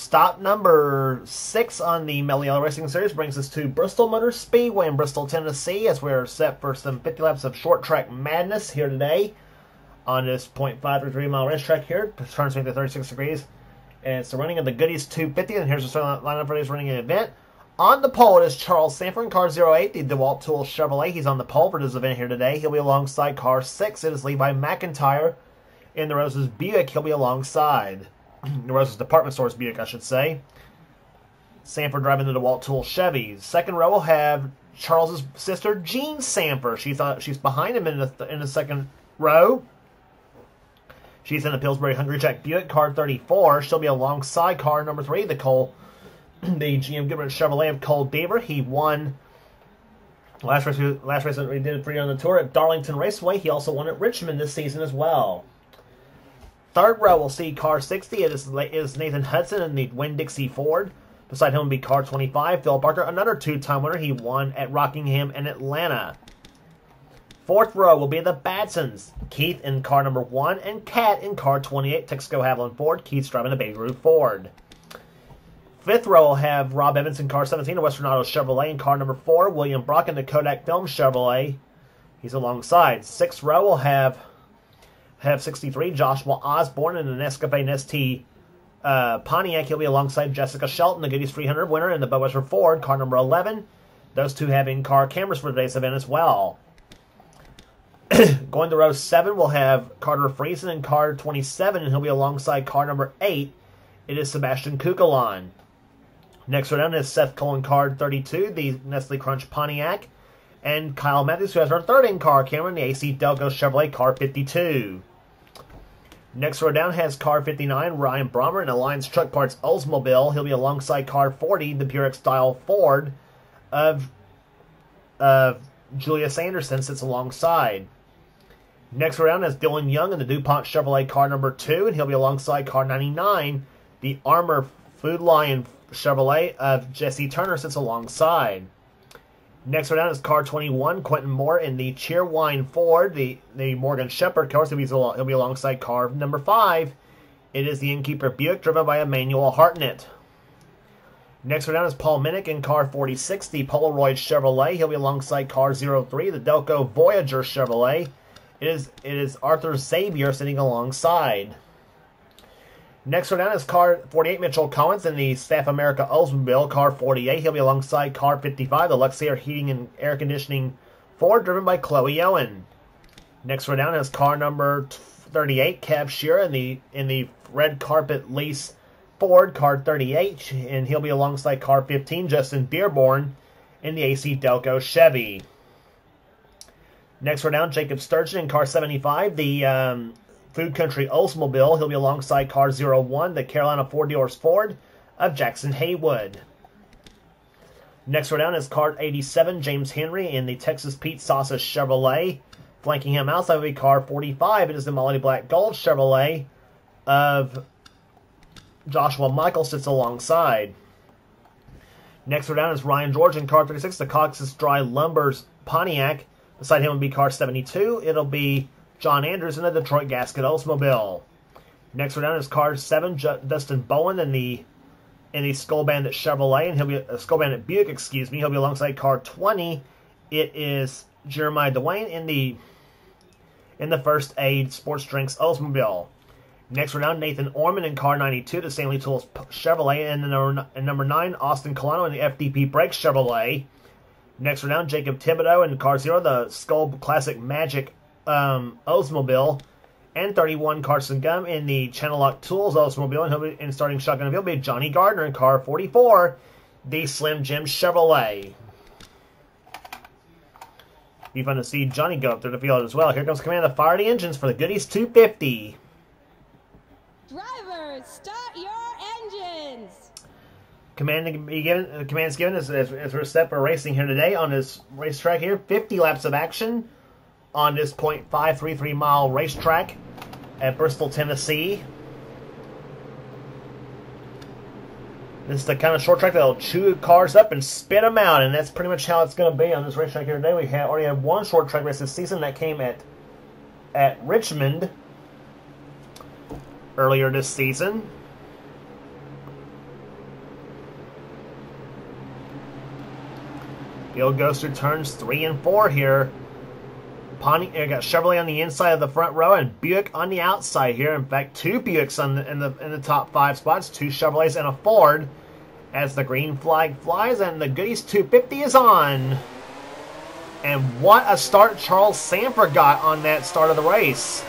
Stop number 6 on the Mello Racing Series brings us to Bristol Motor Speedway in Bristol, Tennessee, as we're set for some 50 laps of short track madness here today on this 0.533 mile racetrack here. Turns me to 36 degrees. And it's the running of the Goody's 250, and here's the starting lineup for today's running event. On the pole is Charles Sanford in car 08, the DeWalt Tool Chevrolet. He's on the pole for this event here today. He'll be alongside car 6. It is Levi McIntyre in the Roses Buick. He'll be alongside the Roses Department Stores Buick, I should say. Sanford driving the DeWalt Tool Chevy. Second row will have Charles's sister Jean Sanford. She's behind him in the second row. She's in the Pillsbury Hungry Jack Buick, car 34. She'll be alongside car number 3, the GM Goodrich Chevrolet of Cole Deaver. He won last race that we did for you on the tour at Darlington Raceway. He also won at Richmond this season as well. Third row will see car 60. It is Nathan Hudson in the Winn-Dixie Ford. Beside him will be car 25, Phil Parker, another two-time winner. He won at Rockingham and Atlanta. Fourth row will be the Badsons. Keith in car number 1 and Kat in car 28, Texaco Haviland Ford. Keith's driving a Baby Ruth Ford. Fifth row will have Rob Evans in car 17, a Western Auto Chevrolet in car number 4. William Brock in the Kodak Film Chevrolet. He's alongside. Sixth row will have 63, Joshua Osborne in an Escapade ST Pontiac. He'll be alongside Jessica Shelton, the Goody's 300 winner in the Budweiser Ford, car number 11. Those two have in-car cameras for today's event as well. Going to row 7, we'll have Carter Friesen in car 27, and he'll be alongside car number 8. It is Sebastian Kukulon. Next row down is Seth Cullen, car 32, the Nestle Crunch Pontiac, and Kyle Matthews, who has our third in-car camera in the AC Delco Chevrolet, car 52. Next row down has car 59, Ryan Brommer in Alliance Truck Parts Oldsmobile. He'll be alongside car 40, the Buick-style Ford of Julius Anderson sits alongside. Next round is Dylan Young in the DuPont Chevrolet car number 2, and he'll be alongside car 99, the Armour Food Lion Chevrolet of Jesse Turner sits alongside. Next round is car 21, Quentin Moore in the Cheerwine Ford, the Morgan Shepherd car. So he'll be alongside car number 5. It is the Innkeeper Buick driven by Emmanuel Hartnett. Next round is Paul Minnick in car 46, the Polaroid Chevrolet. He'll be alongside car 03, the Delco Voyager Chevrolet. It is Arthur Zabier sitting alongside. Next round is car 48, Mitchell Collins in the Staff America Oldsmobile, car 48. He'll be alongside car 55, the Luxair Heating and Air Conditioning Ford, driven by Chloe Owen. Next round is car number 38, Cab Shearer in the Red Carpet Lease Ford, car 38, and he'll be alongside car 15, Justin Dearborn in the AC Delco Chevy. Next round, Jacob Sturgeon in car 75, the Food Country Oldsmobile. He'll be alongside car 01, the Carolina Ford Dealers Ford of Jackson Haywood. Next round is car 87, James Henry in the Texas Pete Sausage Chevrolet. Flanking him outside will be car 45. It is the Melody Black Gold Chevrolet of Joshua Michael sits alongside. Next round is Ryan George in car 36, the Cox's Dry Lumber's Pontiac. Beside him will be car 72. It'll be John Andrews in the Detroit Gasket Oldsmobile. Next round is car 7, Dustin Bowen in the Skull Bandit Chevrolet, and he'll be Skull Bandit Buick, excuse me. He'll be alongside car 20. It is Jeremiah Dwayne in the First Aid Sports Drinks Oldsmobile. Next round, Nathan Orman in car 92, the Stanley Tools Chevrolet, and number 9, Austin Colano in the FDP Brakes Chevrolet. Next round, Jacob Thibodeau in car 0, the Skull Classic Magic Oldsmobile, and 31, Carson Gum in the Channel Lock Tools Oldsmobile, and he'll be in starting shotgun. He'll be Johnny Gardner in car 44, the Slim Jim Chevrolet. Be fun to see Johnny go up through the field as well. Here comes command to fire the engines for the Goody's 250. Drivers, start your engines. Commands given as we're set for racing here today on this racetrack here. 50 laps of action on this 0.533 mile racetrack at Bristol, Tennessee. This is the kind of short track that'll chew cars up and spit them out, and that's pretty much how it's going to be on this racetrack here today. We already had one short track race this season that came at Richmond earlier this season. Field goes through turns 3 and 4 here. Got Chevrolet on the inside of the front row and Buick on the outside here. In fact, 2 Buicks in the top 5 spots, 2 Chevrolets and a Ford. As the green flag flies and the Goody's 250 is on. And what a start Charles Sanford got on that start of the race.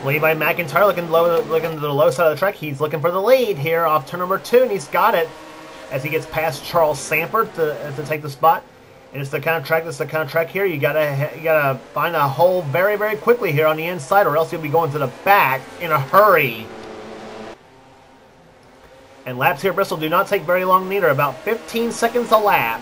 Lead by McIntyre, looking to the low side of the track. He's looking for the lead here off turn number 2, and he's got it as he gets past Charles Sanford to take the spot. And it's the kind of track. This is the kind of track here. You gotta find a hole very, very quickly here on the inside, or else you'll be going to the back in a hurry. And laps here at Bristol do not take very long neither. About 15 seconds a lap.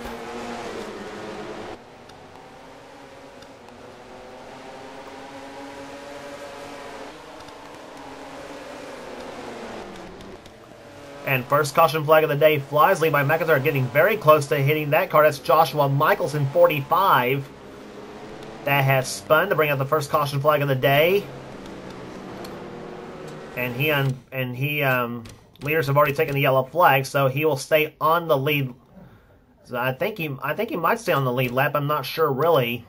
And first caution flag of the day flies. Lead by McIntyre getting very close to hitting that car. That's Joshua Michaels in 45. That has spun to bring out the first caution flag of the day. And leaders have already taken the yellow flag, so he will stay on the lead. So I think he might stay on the lead lap. I'm not sure really.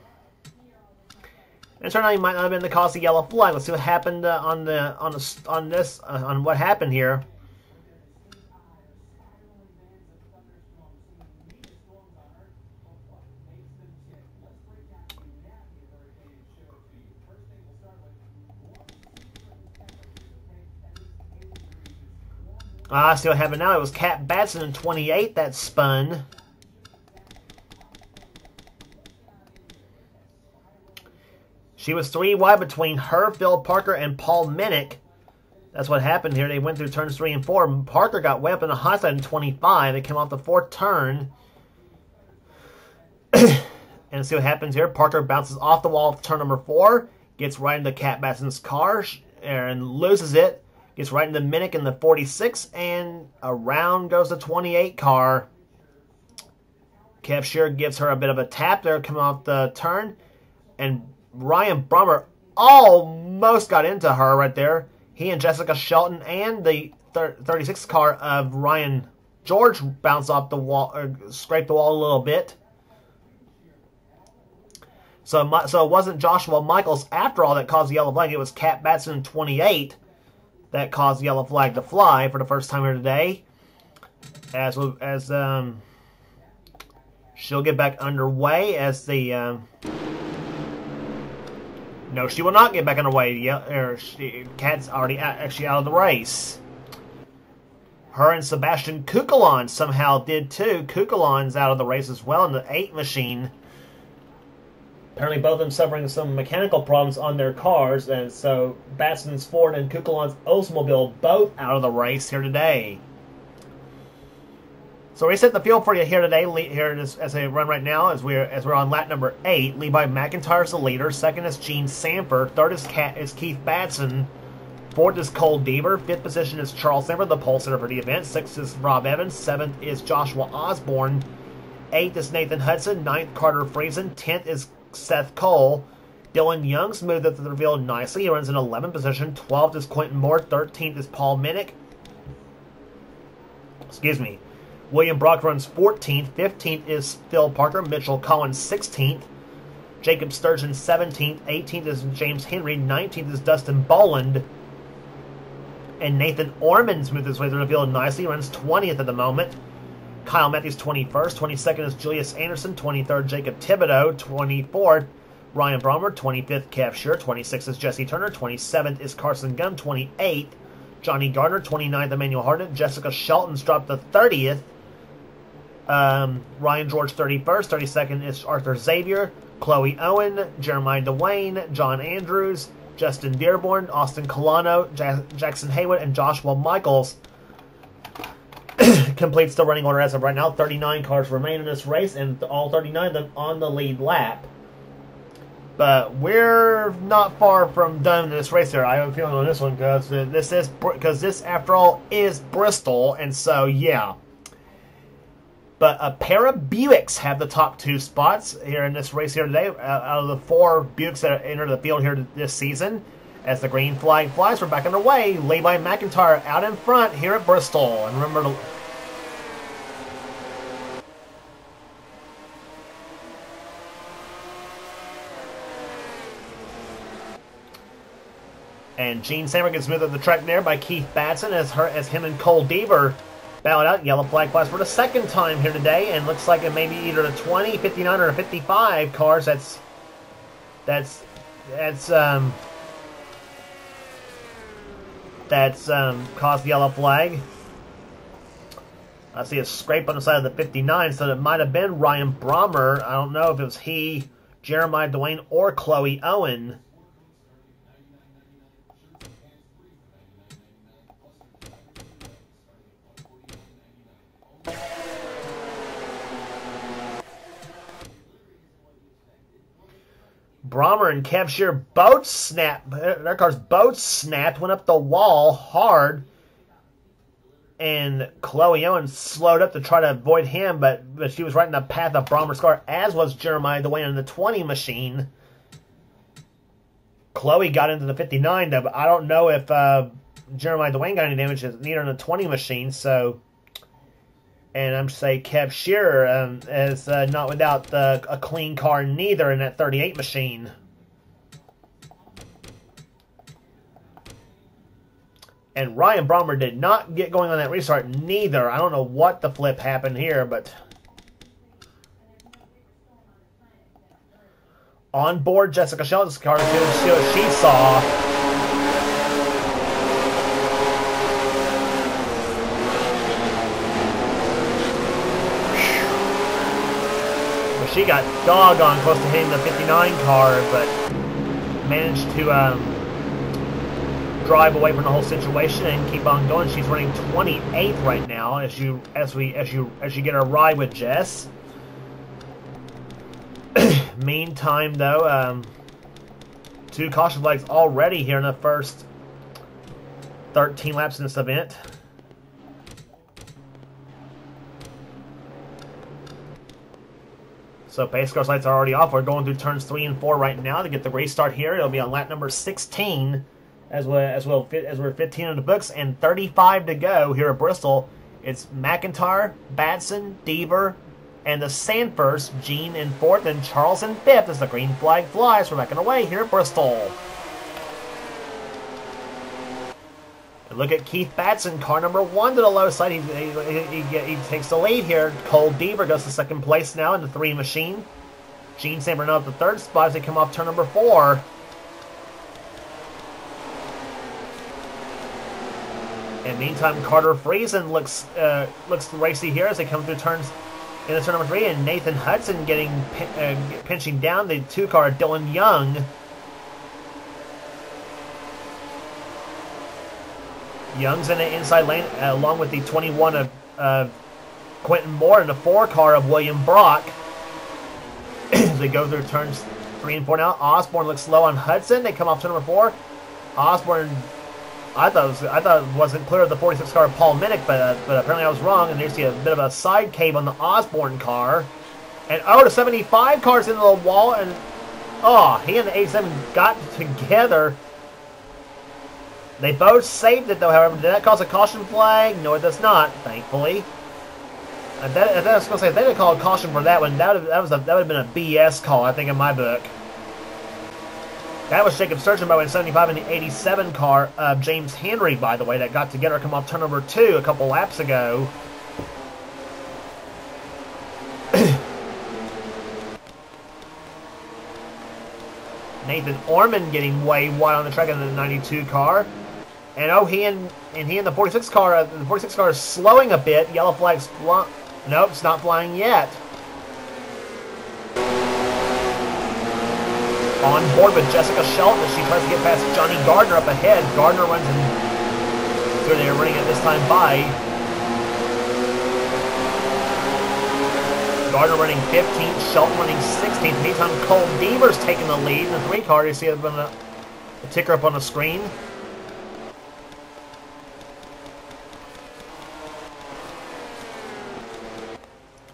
And it turned out he might not have been the cause of the yellow flag. Let's see what happened on what happened here. See what happened now. It was Kat Batson in 28 that spun. She was 3 wide between her, Phil Parker, and Paul Minnick. That's what happened here. They went through turns 3 and 4. Parker got way up in the hot side in 25. They came off the 4th turn. And see what happens here. Parker bounces off the wall of turn number 4. Gets right into Kat Batson's car and loses it. Gets right into Minnick in the 46, and around goes the 28 car. Kev Shearer gives her a bit of a tap there coming off the turn, and Ryan Brummer almost got into her right there. He and Jessica Shelton and the 36 car of Ryan George bounced off the wall, or scraped the wall a little bit. So it wasn't Joshua Michaels after all that caused the yellow flag. It was Kat Batson in 28. That caused the yellow flag to fly for the first time here today. As she'll get back underway as the... No, she will not get back underway. Kat's already actually out of the race. Her and Sebastian Kukulon somehow did too. Kukulon's out of the race as well in the 8 machine. Apparently both of them suffering some mechanical problems on their cars, and so Batson's Ford and Kukulon's Oldsmobile both out of the race here today. So we set the field for you here today. Here as they run right now, as we're on lap number 8. Lead by McIntyre's the leader. Second is Gene Sanford. Third is Keith Batson. Fourth is Cole Deaver. Fifth position is Charles Sanford, the pole sitter for the event. Sixth is Rob Evans. Seventh is Joshua Osborne. Eighth is Nathan Hudson. Ninth, Carter Friesen. 10th is Seth Cole. Dylan Young smoothed up the field nicely. He runs in 11th position. 12th is Quentin Moore. 13th is Paul Minnick. Excuse me. William Brock runs 14th. 15th is Phil Parker. Mitchell Collins 16th. Jacob Sturgeon 17th. 18th is James Henry. 19th is Dustin Boland. And Nathan Orman smoothed his way through the field nicely. He runs 20th at the moment. Kyle Matthews 21st, 22nd is Julius Anderson, 23rd Jacob Thibodeau, 24th Ryan Brommer, 25th Kev Shearer, 26th is Jesse Turner, 27th is Carson Gunn, 28th Johnny Gardner, 29th Emmanuel Harden, Jessica Shelton's dropped to 30th, Ryan George 31st, 32nd is Arthur Xavier, Chloe Owen, Jeremiah Dwayne, John Andrews, Justin Dearborn, Austin Colano, Jackson Haywood, and Joshua Michaels completes the running order as of right now. 39 cars remain in this race, and all 39 of them on the lead lap. But we're not far from done in this race here. I have a feeling on this one because this, after all, is Bristol, and so yeah. But a pair of Buicks have the top 2 spots here in this race here today. Out of the 4 Buicks that entered the field here this season, as the green flag flies, we're back underway. Levi McIntyre out in front here at Bristol, and remember to. And Gene Sammer gets moved up the track there by Keith Batson as him and Cole Deaver battled out. Yellow flag flies for the second time here today, and looks like it may be either a 20, 59, or a 55 cars. That's caused the yellow flag. I see a scrape on the side of the 59, so it might have been Ryan Brommer. I don't know if it was he, Jeremiah Dwayne, or Chloe Owen. Brommer and Kev Shear both snapped. Their cars both snapped, went up the wall hard. And Chloe Owen slowed up to try to avoid him, but she was right in the path of Brommer's car, as was Jeremiah Dwayne in the 20 machine. Chloe got into the 59, though, but I don't know if Jeremiah Dwayne got any damage, neither in the 20 machine, so. And I'm just saying Kev Shearer is not without a clean car neither in that 38 machine. And Ryan Brommer did not get going on that restart neither. I don't know what the flip happened here, but on board Jessica Shelton's car to see what she saw. She got doggone close to hitting the 59 car, but managed to drive away from the whole situation and keep on going. She's running 28th right now as you get a ride with Jess. Meantime, though, 2 caution flags already here in the first 13 laps in this event. So pace car lights are already off. We're going through turns 3 and 4 right now to get the race start here. It'll be on lap number 16 as we're 15 in the books and 35 to go here at Bristol. It's McIntyre, Batson, Deaver, and the Sanfors, Gene in 4th and Charles in 5th as the green flag flies. We're back on the way here at Bristol. And look at Keith Batson, car number 1 to the low side. He takes the lead here. Cole Deaver goes to 2nd place now in the 3 machine. Gene Sammer now at the 3rd spot as they come off turn number 4. And meantime, Carter Friesen looks racy here as they come through turns into turn number 3, and Nathan Hudson pinching down the 2 car Dylan Young. Young's in the inside lane along with the 21 of Quentin Moore and the 4 car of William Brock. As they go through turns 3 and 4 now. Osborne looks low on Hudson. They come off turn number 4. Osborne, I thought it wasn't clear of the 46 car of Paul Minnick, but apparently I was wrong. And there's a bit of a side cave on the Osborne car. And the 75 car's into the wall, and he and the 87 got together. They both saved it, though, however. Did that cause a caution flag? No, it does not, thankfully. I was going to say, if they didn't call a caution for that one, that would have been a BS call, I think, in my book. That was Jacob Sturgeon in 75 in the 87 car of James Henry, by the way, that got together come off turn number 2 a couple laps ago. Nathan Orman getting way wide on the track in the 92 car. And he and the 46 car, is slowing a bit. Yellow flag's nope, it's not flying yet. On board with Jessica Shelton as she tries to get past Johnny Gardner up ahead. Gardner runs in. So they're running it this time by Gardner running 15th, Shelton running 16th. Meantime, Cole Deaver's taking the lead in the 3 car. You see the ticker up on the screen.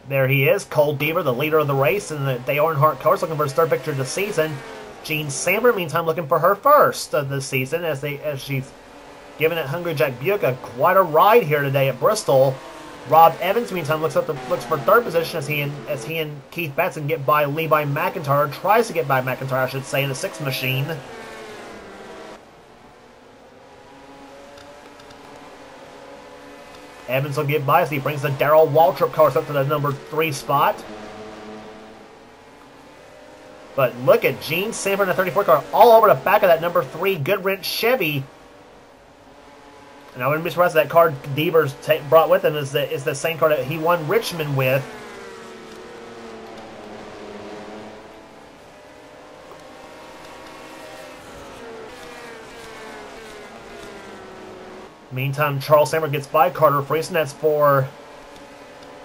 There he is, Cole Deaver, the leader of the race in the Dale Earnhardt cars, looking for his 3rd victory of the season. Jean Samber, meantime, looking for her 1st of the season as she's giving it Hungry Jack Buick quite a ride here today at Bristol. Rob Evans, meantime, looks for 3rd position as he and Keith Batson get by Levi McIntyre, or tries to get by McIntyre, I should say, in the 6th machine. Evans will get by as he brings the Darrell Waltrip cars up to the number 3 spot. But look at Gene Samper in the 34 car all over the back of that number 3 Goodwrench Chevy. And I wouldn't be surprised if that car Deaver's brought with him is the same car that he won Richmond with. Meantime, Charles Sammer gets by Carter Friesen. That's for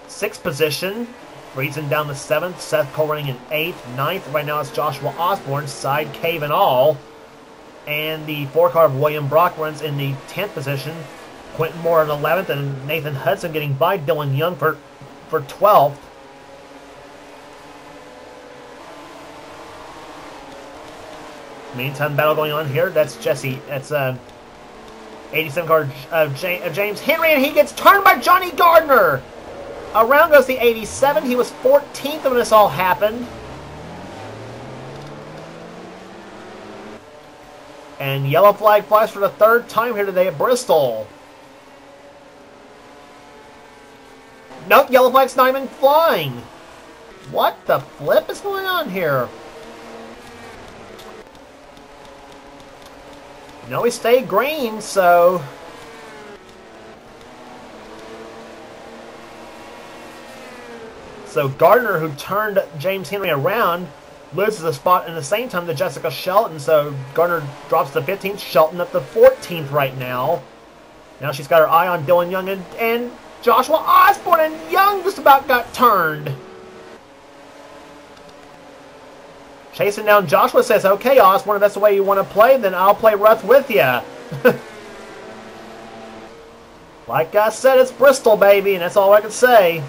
6th position. Friesen down to 7th. Seth Cole running in 8th. 9th. Right now it's Joshua Osborne, side cave and all. And the 4 car of William Brock runs in the 10th position. Quentin Moore in 11th. And Nathan Hudson getting by Dylan Young for 12th. Meantime, battle going on here. That's Jesse. That's 87 car of James Henry, and he gets turned by Johnny Gardner. Around goes the 87. He was 14th when this all happened. And yellow flag flies for the 3rd time here today at Bristol. Nope, yellow flag's not even flying. What the flip is going on here? No, he stayed green, so... So Gardner, who turned James Henry around, loses a spot in the same time to Jessica Shelton. So Gardner drops to 15th, Shelton up to 14th right now. Now she's got her eye on Dylan Young and Joshua Osborne, and Young just about got turned. Chasing down Joshua, says, okay, Osborne, if that's the way you want to play, then I'll play rough with you. Like I said, it's Bristol, baby, and that's all I can say.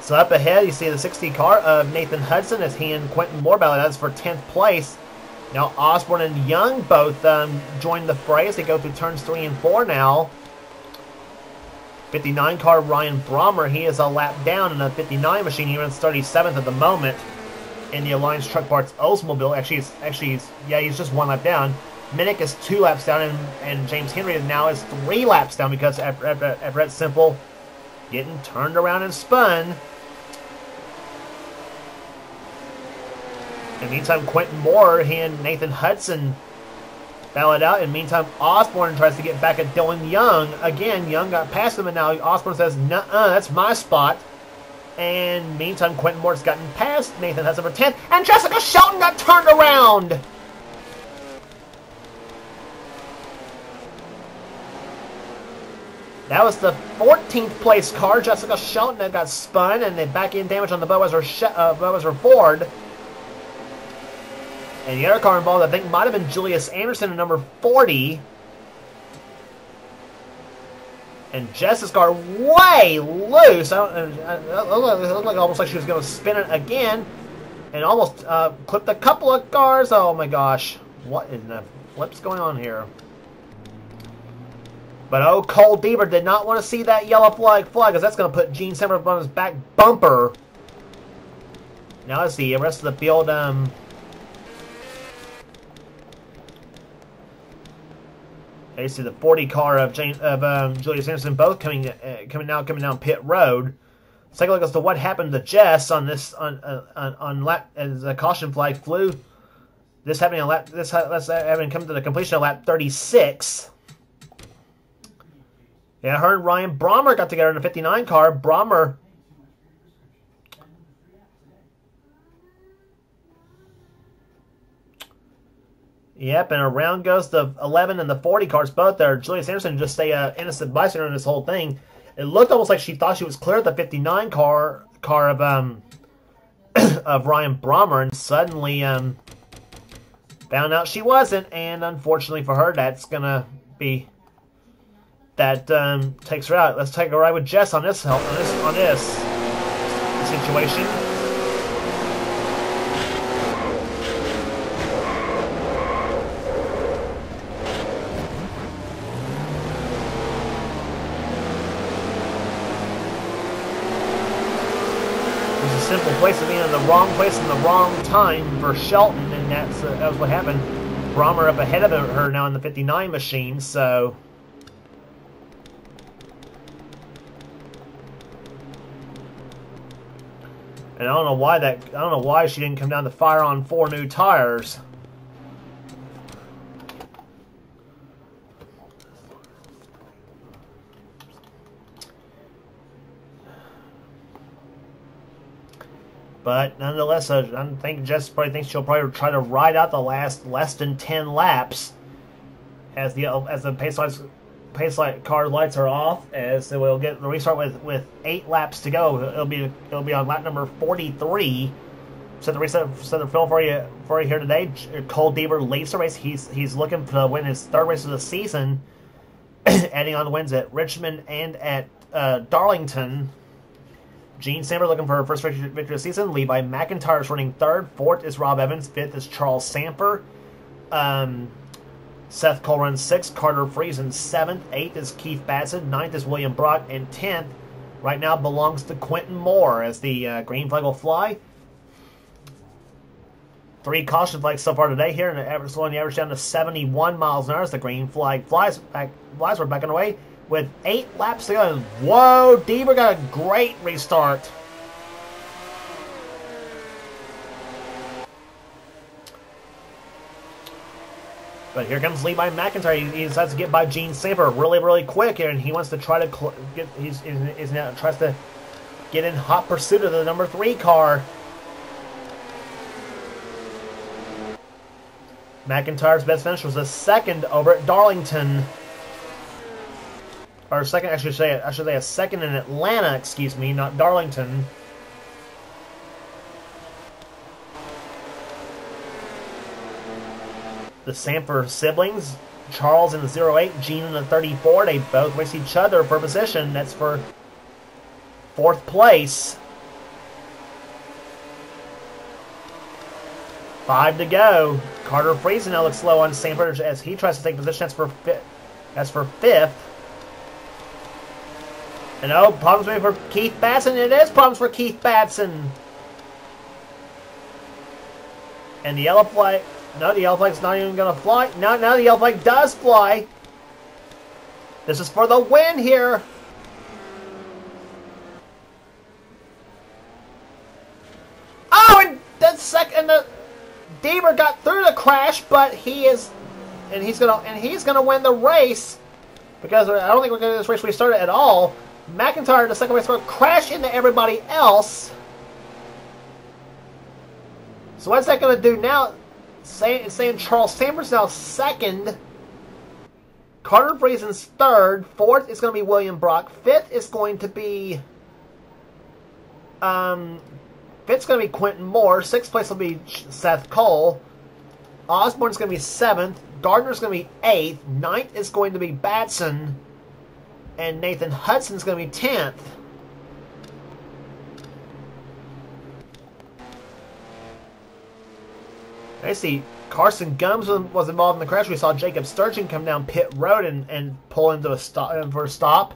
So up ahead, you see the 60 car of Nathan Hudson as he and Quentin Moore battle. That's for 10th place. Now Osborne and Young both join the fray as they go through turns 3 and 4 now. 59 car Ryan Brommer, he is a lap down in the 59 machine. He runs 37th at the moment in the Alliance Truck Parts Oldsmobile. Actually, he's just 1 lap down. Minnick is 2 laps down, and James Henry now is 3 laps down because after that simple getting turned around and spun. In the meantime, Quentin Moore, he and Nathan Hudson battle it out. In the meantime, Osborne tries to get back at Dylan Young. Again, Young got past him, and now Osborne says, nuh-uh, that's my spot. And meantime, Quentin Moore's gotten past Nathan Hudson for 10th, and Jessica Shelton got turned around. That was the 14th place car, Jessica Shelton, that got spun, and the back-end damage on the Budweiser Ford. And the other car involved, I think, might have been Julius Anderson in number 40. And Jess's car way loose. It looked like almost like she was going to spin it again. And almost clipped a couple of cars. Oh my gosh. What in the flip's going on here? But oh, Cole Deaver did not want to see that yellow flag because that's going to put Gene Semper on his back bumper. Now let's see the rest of the field. You see the 40 car of Julius Anderson both coming down pit road. Let's take a look as to what happened to Jess on this on lap as the caution flag flew. This happening on lap. This having come to the completion of lap 36. Yeah, her and Ryan Brommer got together in a 59 car. Brommer. Yep, and around goes the 11 and the 40 cars, both there. Julius Anderson just a innocent bystander in this whole thing. It looked almost like she thought she was clear at the 59 car of of Ryan Brommer, and suddenly found out she wasn't. And unfortunately for her, that's gonna be that takes her out. Let's take a ride with Jess on this situation. Simple place of being in the wrong place in the wrong time for Shelton, and that was what happened. Brommer up ahead of her now in the 59 machine, so and I don't know why she didn't come down to fire on 4 new tires. But nonetheless, I think Jess probably thinks she'll probably try to ride out the last less than 10 laps as the pace light car lights are off. As we'll get the restart with 8 laps to go. It'll be on lap number 43. Set the film for you here today. Cole Deaver leads the race. He's looking to win his 3rd race of the season, adding on wins at Richmond and at Darlington. Gene Samper looking for her first victory of the season. Levi McIntyre is running 3rd. 4th is Rob Evans. 5th is Charles Samper. Seth Cole runs 6th. Carter Friesen 7th. 8th is Keith Batson. 9th is William Brock. And 10th right now belongs to Quentin Moore as the green flag will fly. 3 caution flags so far today here, and slowing the average down to 71 miles an hour as the green flag flies. We're back on the way with 8 laps to go. Whoa, Deaver got a great restart. But here comes Levi McIntyre. He decides to get by Gene Samper really, really quick here, and he wants to try to tries to get in hot pursuit of the number 3 car. McIntyre's best finish was a 2nd over at Darlington. Or second, I should say a 2nd in Atlanta, excuse me, not Darlington. The Samper siblings, Charles in the 08, Gene in the 34, they both race each other for position. That's for 4th place. 5 to go. Carter Friesen now looks slow on Samper as he tries to take position. That's for 5th. And oh, problems maybe for Keith Batson. It is problems for Keith Batson. And the yellow flag. No, the yellow flag's not even going to fly. No, now the yellow flag does fly. This is for the win here. Oh, and the Deaver got through the crash, but he's gonna win the race because I don't think we're gonna get this race restarted at all. McIntyre in the 2nd race car crashed into everybody else. So what's that going to do now? It's saying Charles Samper's now 2nd. Carter Friesen's 3rd. 4th is going to be William Brock. 5th is going to be 5th's going to be Quentin Moore. 6th place will be Seth Cole. Osborne's going to be 7th. Gardner's going to be 8th. 9th is going to be Batson. And Nathan Hudson's going to be 10th. I see Carson Gums was involved in the crash. We saw Jacob Sturgeon come down pit road and pull into a stop for a stop.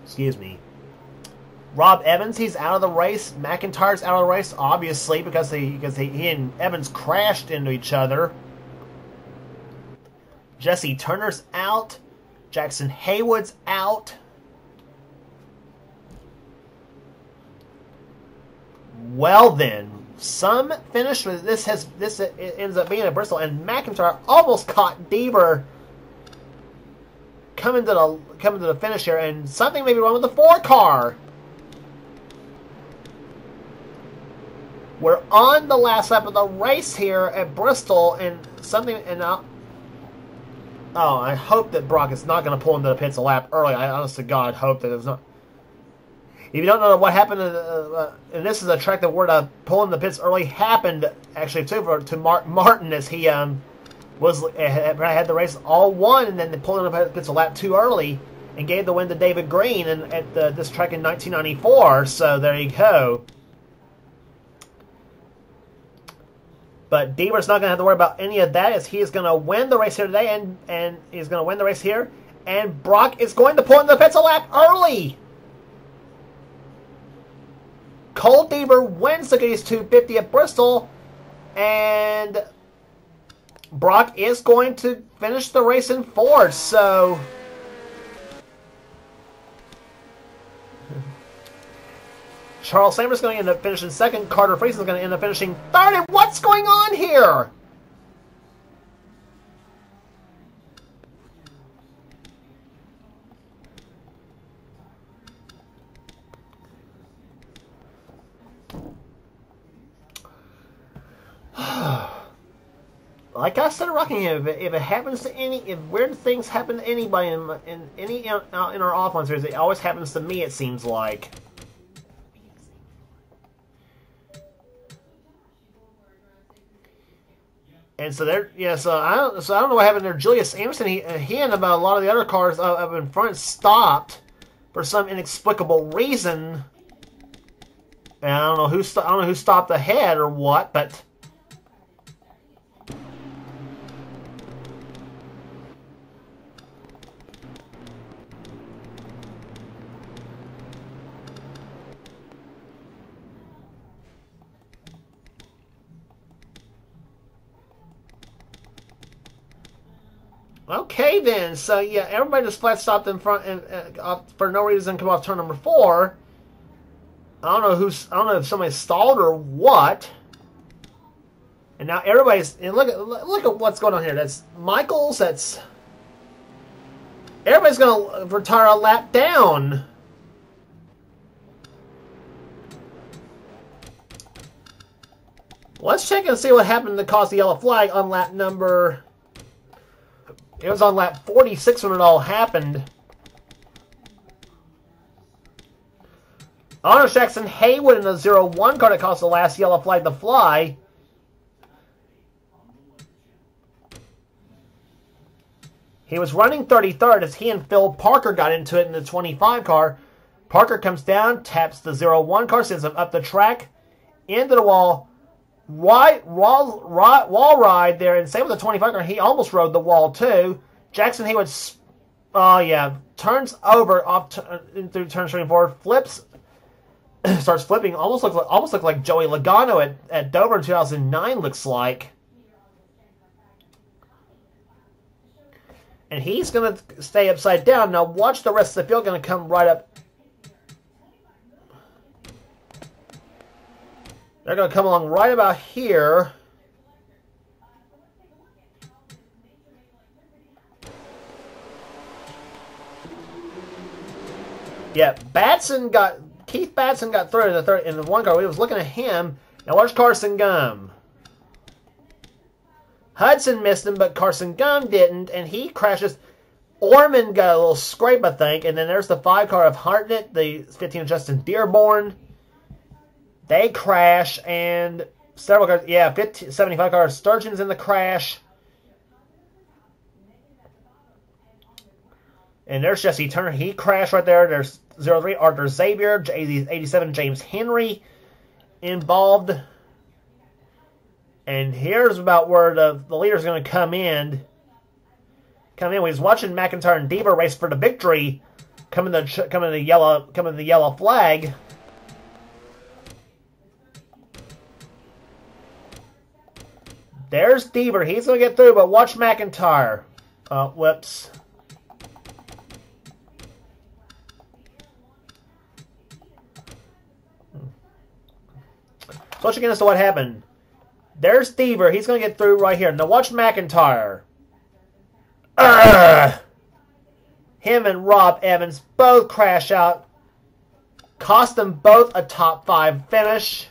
Excuse me. Rob Evans, he's out of the race. McIntyre's out of the race, obviously, because he and Evans crashed into each other. Jesse Turner's out. Jackson Haywood's out. Well then, some finish with this it ends up being at Bristol, and McIntyre almost caught Deaver coming to the finish here, and something may be wrong with the 4 car. We're on the last lap of the race here at Bristol, and I hope that Brock is not going to pull into the pits a lap early. I honest to God hope that it's not. If you don't know what happened, and this is a track that we're to pull in the pits early, happened actually too to Mark Martin, as he had the race all won, and then they pulled in the pits a lap too early and gave the win to David Green at this track in 1994. So there you go. But Deaver's not going to have to worry about any of that, as he is going to win the race here today, and he's going to win the race here. And Brock is going to pull into the pits a lap early. Cole Deaver wins the Goody's 250 at Bristol, and Brock is going to finish the race in fourth. So Charles Sanders is going to end up finishing second. Carter Friesen is going to end up finishing third. And what's going on here? Like I said, Rockingham, if it happens to if weird things happen to anybody in our offline series, it always happens to me. It seems like. And so I don't know what happened there. Julius Anderson, he and about a lot of the other cars up in front stopped for some inexplicable reason. And I don't know who stopped ahead or what, but. Okay then, so yeah, everybody just flat stopped in front and for no reason come off turn number 4. I don't know if somebody stalled or what. And now everybody's look at what's going on here. That's Michaels. Everybody's gonna retire a lap down. Let's check and see what happened to cause the yellow flag on lap number. It was on lap 46 when it all happened. Honor Jackson Haywood in the 0-1 car that caused the last yellow flag to fly. He was running 33rd as he and Phil Parker got into it in the 25 car. Parker comes down, taps the 0-1 car, sends him up the track, into the wall. Wall ride there, and same with the 25 car. He almost rode the wall too. Jackson Haywood, turns over off through turn 24, flips, starts flipping. Almost looked like Joey Logano at Dover in 2009. Looks like, and he's gonna stay upside down. Now watch the rest of the field gonna come right up. They're going to come along right about here. Yeah, Keith Batson got through in the one car. We was looking at him. Now watch Carson Gum. Hudson missed him, but Carson Gum didn't, and he crashes. Orman got a little scrape, I think, and then there's the 5 car of Hartnett, the 15 of Justin Dearborn. They crash, and several cars, 75 cars. Sturgeon's in the crash. And there's Jesse Turner. He crashed right there. There's 03 Arthur Xavier, 87 James Henry involved. And here's about where the leader's going to come in. We was watching McIntyre and Deaver race for the victory. Coming the yellow flag. There's Deaver. He's going to get through, but watch McIntyre. Whoops. So watch again as to what happened. There's Deaver. He's going to get through right here. Now watch McIntyre. Him and Rob Evans both crash out. Cost them both a top 5 finish.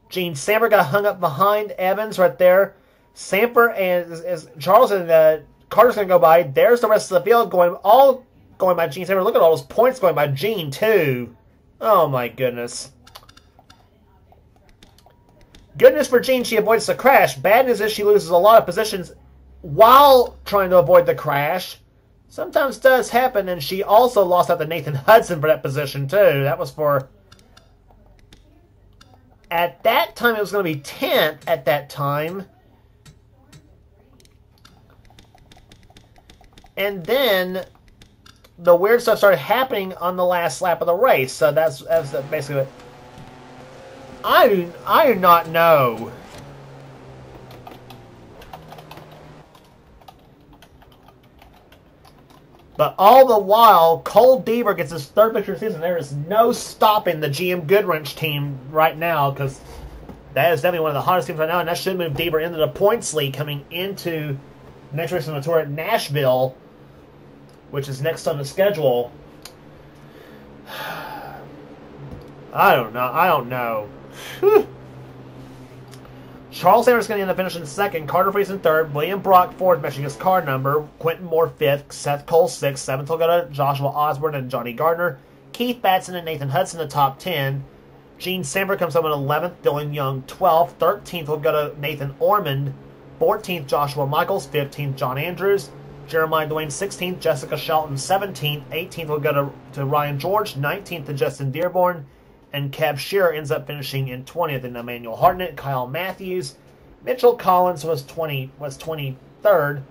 Gene Samper got hung up behind Evans right there. Samper and as Charles and Carter's going to go by. There's the rest of the field going by Gene Samper. Look at all those points going by Gene, too. Oh, my goodness. Good news for Gene, she avoids the crash. Bad news is she loses a lot of positions while trying to avoid the crash. Sometimes does happen, and she also lost out to Nathan Hudson for that position, too. That was for... At that time, it was going to be 10th at that time. And then the weird stuff started happening on the last lap of the race. So that's basically what... I do not know. But all the while, Cole Deaver gets his third victory of the season. There is no stopping the GM Goodwrench team right now, because that is definitely one of the hottest teams right now, and that should move Deaver into the points lead coming into the next race on the tour at Nashville, which is next on the schedule. I don't know. Charles Sanders is going to end up finishing second. Carter Freese in third. William Brock fourth, matching his car number. Quentin Moore fifth. Seth Cole sixth. Seventh will go to Joshua Osborne and Johnny Gardner. Keith Batson and Nathan Hudson in the top 10. Gene Samper comes up in 11th. Dylan Young 12th. 13th will go to Nathan Ormond. 14th, Joshua Michaels. 15th, John Andrews. Jeremiah Dwayne 16th. Jessica Shelton 17th. 18th will go to Ryan George. 19th to Justin Dearborn. And Kev Shearer ends up finishing in 20th. And Emmanuel Hartnett, Kyle Matthews, Mitchell Collins was 23rd.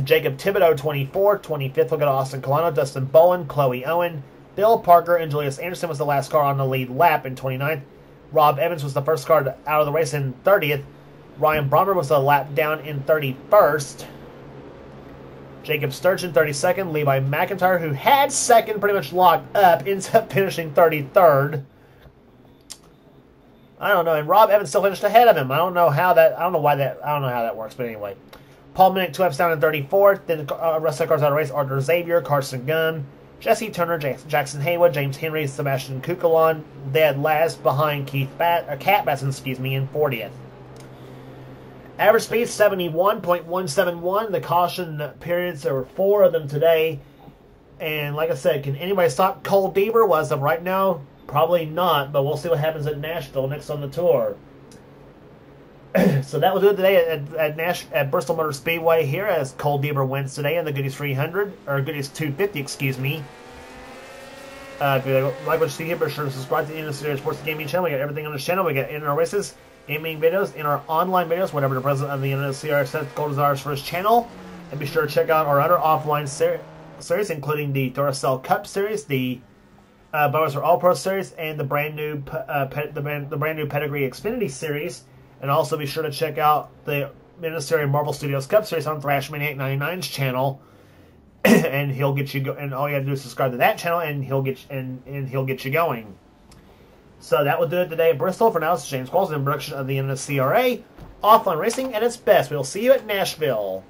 Jacob Thibodeau 24th. 25th will go to Austin Colano, Dustin Bowen, Chloe Owen, Bill Parker, and Julius Anderson was the last car on the lead lap in 29th. Rob Evans was the first car out of the race in 30th. Ryan Brommer was a lap down in 31st. Jacob Sturgeon, 32nd. Levi McIntyre, who had second pretty much locked up, ends up finishing 33rd. I don't know. And Rob Evans still finished ahead of him. I don't know how that works, but anyway. Paul Minnick, 2 laps down in 34th. Then the rest of the cars out of the race: Arthur Xavier, Carson Gunn, Jesse Turner, Jackson Haywood, James Henry, Sebastian Kukulon, dead last behind Cat Batson, in 40th. Average speed, 71.171. The caution periods, there were 4 of them today. And like I said, can anybody stop Cole Deaver? Well, as of right now, probably not. But we'll see what happens at Nashville next on the tour. So that will do it today at Bristol Motor Speedway here, as Cole Deaver wins today in the Goody's 300, or Goody's 250, excuse me. If you like what you see here, be sure to subscribe to the NNSCRA Sports Gaming channel. We got everything on this channel. We got in our races, gaming videos, in our online videos, whatever the president of the NNSCRA Seth Gold desires for his channel. And be sure to check out our other offline series, including the Duracell Cup series, the Bonus for All Pro series, and the brand new Pedigree Xfinity series. And also be sure to check out the NNSCRA Marvel Studios Cup series on Thrashmaniac 99's channel. And he'll get you and all you have to do is subscribe to that channel, and he'll get you going. So that will do it today at Bristol. For now, it's James Qualls in production of the NNSCRA offline racing at its best. We'll see you at Nashville.